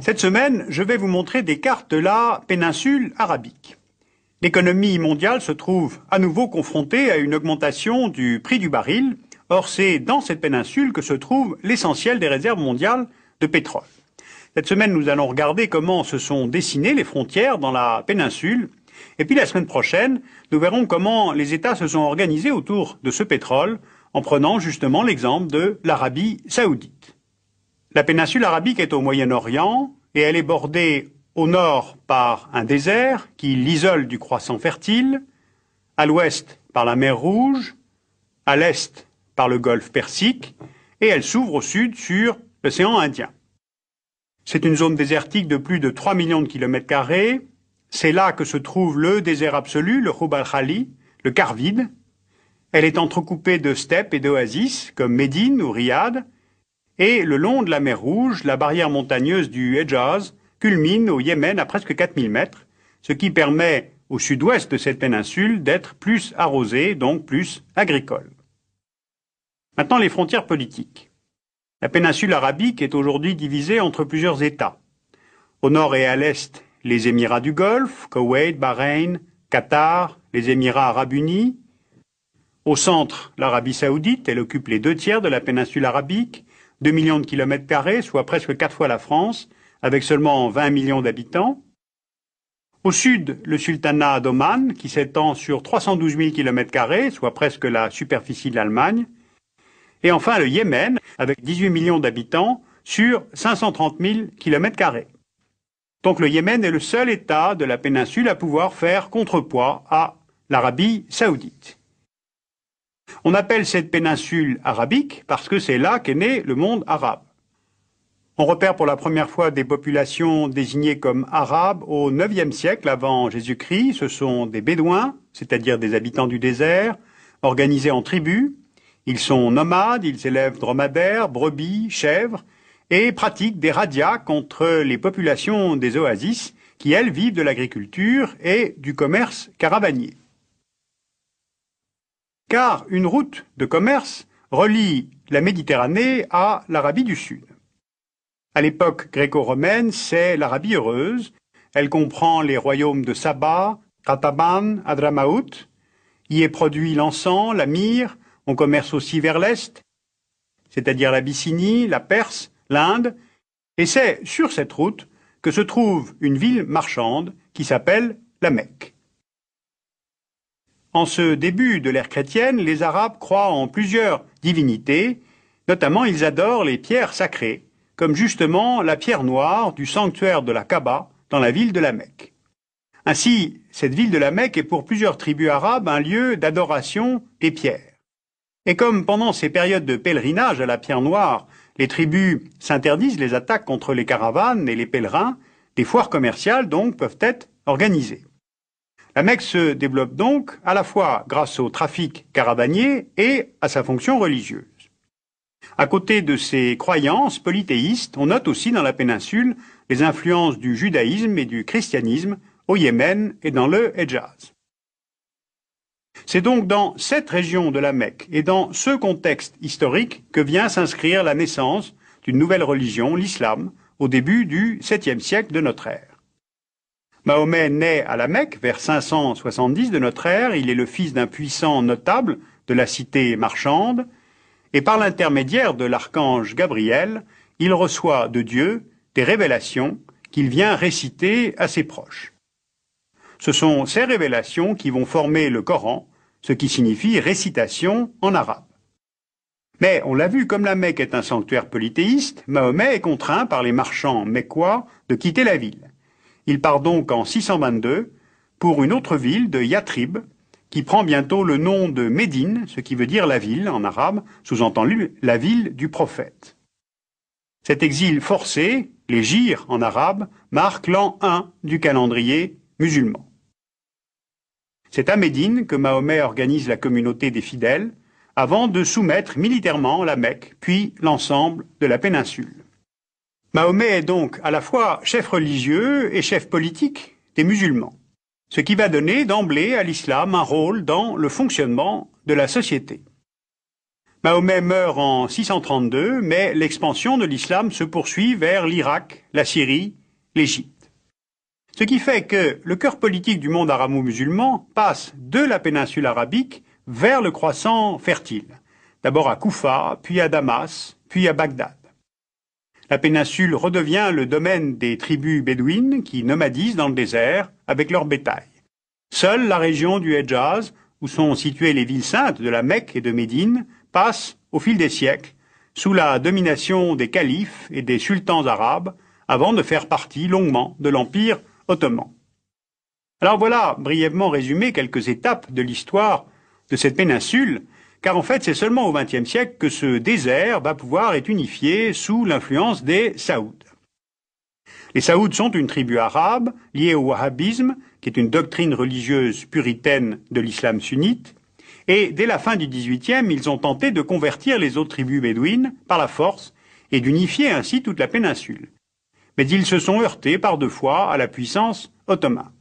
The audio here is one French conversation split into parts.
Cette semaine, je vais vous montrer des cartes de la péninsule arabique. L'économie mondiale se trouve à nouveau confrontée à une augmentation du prix du baril. Or, c'est dans cette péninsule que se trouve l'essentiel des réserves mondiales de pétrole. Cette semaine, nous allons regarder comment se sont dessinées les frontières dans la péninsule. Et puis la semaine prochaine, nous verrons comment les États se sont organisés autour de ce pétrole en prenant justement l'exemple de l'Arabie saoudite. La péninsule arabique est au Moyen-Orient et elle est bordée au nord par un désert qui l'isole du croissant fertile, à l'ouest par la mer Rouge, à l'est par le golfe Persique et elle s'ouvre au sud sur l'océan Indien. C'est une zone désertique de plus de 3 millions de kilomètres carrés. C'est là que se trouve le désert absolu, le Rub al-Khali, le quart vide. Elle est entrecoupée de steppes et d'oasis comme Médine ou Riyad. Et le long de la mer Rouge, la barrière montagneuse du Hedjaz culmine au Yémen à presque 4000 mètres, ce qui permet au sud-ouest de cette péninsule d'être plus arrosée, donc plus agricole. Maintenant, les frontières politiques. La péninsule arabique est aujourd'hui divisée entre plusieurs États. Au nord et à l'est, les Émirats du Golfe, Koweït, Bahreïn, Qatar, les Émirats arabes unis. Au centre, l'Arabie saoudite, elle occupe les 2/3 de la péninsule arabique, 2 millions de kilomètres carrés, soit presque 4 fois la France, avec seulement 20 millions d'habitants. Au sud, le sultanat d'Oman, qui s'étend sur 312 000 kilomètres carrés, soit presque la superficie de l'Allemagne. Et enfin, le Yémen, avec 18 millions d'habitants, sur 530 000 kilomètres carrés. Donc le Yémen est le seul État de la péninsule à pouvoir faire contrepoids à l'Arabie saoudite. On appelle cette péninsule arabique parce que c'est là qu'est né le monde arabe. On repère pour la première fois des populations désignées comme arabes au IXe siècle avant Jésus-Christ. Ce sont des bédouins, c'est-à-dire des habitants du désert, organisés en tribus. Ils sont nomades, ils élèvent dromadaires, brebis, chèvres et pratiquent des razzias contre les populations des oasis qui, elles, vivent de l'agriculture et du commerce caravanier. Car une route de commerce relie la Méditerranée à l'Arabie du Sud. À l'époque gréco-romaine, c'est l'Arabie heureuse. Elle comprend les royaumes de Saba, Qataban, Hadramaout. Y est produit l'encens, la myrrhe. On commerce aussi vers l'Est, c'est-à-dire l'Abyssinie, la Perse, l'Inde. Et c'est sur cette route que se trouve une ville marchande qui s'appelle la Mecque. En ce début de l'ère chrétienne, les Arabes croient en plusieurs divinités, notamment ils adorent les pierres sacrées, comme justement la pierre noire du sanctuaire de la Kaaba dans la ville de la Mecque. Ainsi, cette ville de la Mecque est pour plusieurs tribus arabes un lieu d'adoration des pierres. Et comme pendant ces périodes de pèlerinage à la pierre noire, les tribus s'interdisent les attaques contre les caravanes et les pèlerins, des foires commerciales donc peuvent être organisées. La Mecque se développe donc à la fois grâce au trafic caravanier et à sa fonction religieuse. À côté de ces croyances polythéistes, on note aussi dans la péninsule les influences du judaïsme et du christianisme au Yémen et dans le Hedjaz. C'est donc dans cette région de la Mecque et dans ce contexte historique que vient s'inscrire la naissance d'une nouvelle religion, l'islam, au début du 7e siècle de notre ère. Mahomet naît à la Mecque vers 570 de notre ère. Il est le fils d'un puissant notable de la cité marchande et par l'intermédiaire de l'archange Gabriel, il reçoit de Dieu des révélations qu'il vient réciter à ses proches. Ce sont ces révélations qui vont former le Coran, ce qui signifie récitation en arabe. Mais on l'a vu, comme la Mecque est un sanctuaire polythéiste, Mahomet est contraint par les marchands mecquois de quitter la ville. Il part donc en 622 pour une autre ville de Yatrib, qui prend bientôt le nom de Médine, ce qui veut dire la ville en arabe, sous-entendu la ville du prophète. Cet exil forcé, l'hégire en arabe, marque l'an 1 du calendrier musulman. C'est à Médine que Mahomet organise la communauté des fidèles, avant de soumettre militairement la Mecque, puis l'ensemble de la péninsule. Mahomet est donc à la fois chef religieux et chef politique des musulmans, ce qui va donner d'emblée à l'islam un rôle dans le fonctionnement de la société. Mahomet meurt en 632, mais l'expansion de l'islam se poursuit vers l'Irak, la Syrie l'Égypte. Ce qui fait que le cœur politique du monde arabo-musulman passe de la péninsule arabique vers le croissant fertile, d'abord à Koufa, puis à Damas, puis à Bagdad. La péninsule redevient le domaine des tribus bédouines qui nomadisent dans le désert avec leur bétail. Seule la région du Hedjaz, où sont situées les villes saintes de la Mecque et de Médine, passe, au fil des siècles, sous la domination des califes et des sultans arabes, avant de faire partie longuement de l'Empire ottoman. Alors voilà, brièvement résumé, quelques étapes de l'histoire de cette péninsule, car en fait c'est seulement au XXe siècle que ce désert va pouvoir être unifié sous l'influence des Saouds. Les Saouds sont une tribu arabe liée au wahhabisme, qui est une doctrine religieuse puritaine de l'islam sunnite, et dès la fin du XVIIIe, ils ont tenté de convertir les autres tribus bédouines par la force et d'unifier ainsi toute la péninsule. Mais ils se sont heurtés par deux fois à la puissance ottomane.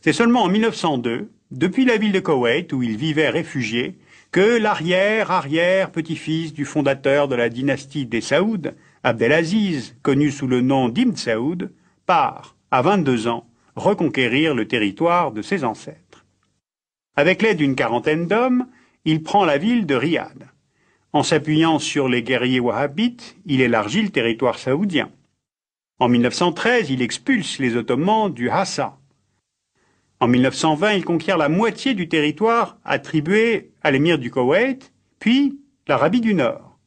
C'est seulement en 1902, depuis la ville de Koweït où ils vivaient réfugiés, que l'arrière-arrière-petit-fils du fondateur de la dynastie des Saouds, Abdelaziz, connu sous le nom d'Ibn Saoud, part, à 22 ans, reconquérir le territoire de ses ancêtres. Avec l'aide d'une quarantaine d'hommes, il prend la ville de Riyad. En s'appuyant sur les guerriers wahhabites, il élargit le territoire saoudien. En 1913, il expulse les Ottomans du Hassa. En 1920, il conquiert la moitié du territoire attribué à l'émir du Koweït, puis l'Arabie du Nord.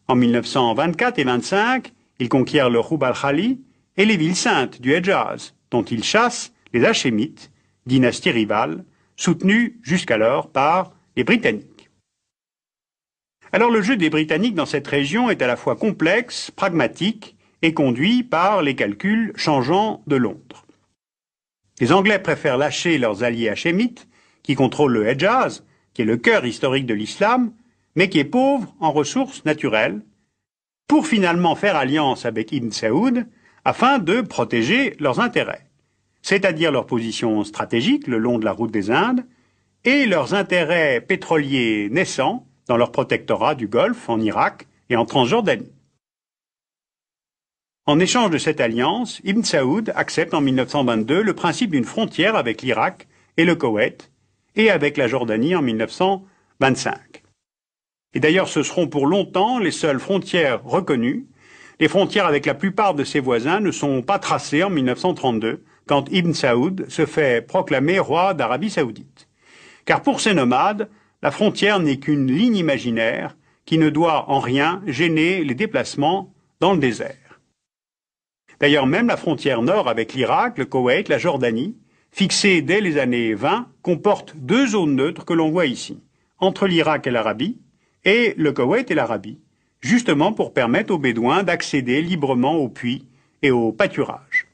En 1924 et 1925, il conquiert le Rub al-Khali et les villes saintes du Hedjaz, dont il chasse les Hachémites, dynastie rivale, soutenue jusqu'alors par les Britanniques. Alors le jeu des Britanniques dans cette région est à la fois complexe, pragmatique et conduit par les calculs changeants de Londres. Les Anglais préfèrent lâcher leurs alliés hachémites, qui contrôlent le Hedjaz, qui est le cœur historique de l'islam, mais qui est pauvre en ressources naturelles, pour finalement faire alliance avec Ibn Saoud afin de protéger leurs intérêts, c'est-à-dire leur position stratégique le long de la route des Indes et leurs intérêts pétroliers naissants dans leur protectorat du Golfe, en Irak et en Transjordanie. En échange de cette alliance, Ibn Saoud accepte en 1922 le principe d'une frontière avec l'Irak et le Koweït et avec la Jordanie en 1925. Et d'ailleurs, ce seront pour longtemps les seules frontières reconnues. Les frontières avec la plupart de ses voisins ne sont pas tracées en 1932, quand Ibn Saoud se fait proclamer roi d'Arabie saoudite. Car pour ces nomades, la frontière n'est qu'une ligne imaginaire qui ne doit en rien gêner les déplacements dans le désert. D'ailleurs, même la frontière nord avec l'Irak, le Koweït, la Jordanie, fixée dès les années 20, comporte deux zones neutres que l'on voit ici, entre l'Irak et l'Arabie, et le Koweït et l'Arabie, justement pour permettre aux Bédouins d'accéder librement aux puits et aux pâturages.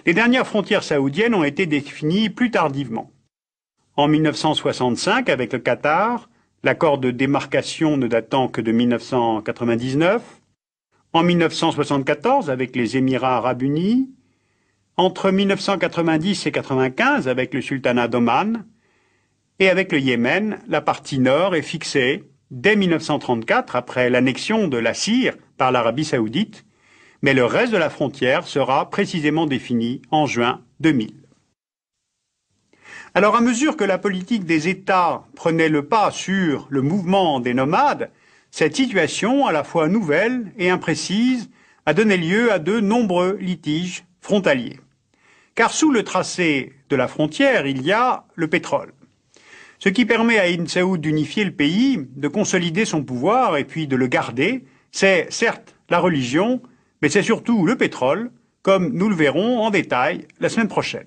Les dernières frontières saoudiennes ont été définies plus tardivement. En 1965, avec le Qatar, l'accord de démarcation ne datant que de 1999, en 1974 avec les Émirats arabes unis, entre 1990 et 1995 avec le sultanat d'Oman, et avec le Yémen, la partie nord est fixée dès 1934 après l'annexion de la Syrie par l'Arabie saoudite, mais le reste de la frontière sera précisément défini en juin 2000. Alors à mesure que la politique des États prenait le pas sur le mouvement des nomades, cette situation, à la fois nouvelle et imprécise, a donné lieu à de nombreux litiges frontaliers. Car sous le tracé de la frontière, il y a le pétrole. Ce qui permet à Ibn Saoud d'unifier le pays, de consolider son pouvoir et puis de le garder, c'est certes la religion, mais c'est surtout le pétrole, comme nous le verrons en détail la semaine prochaine.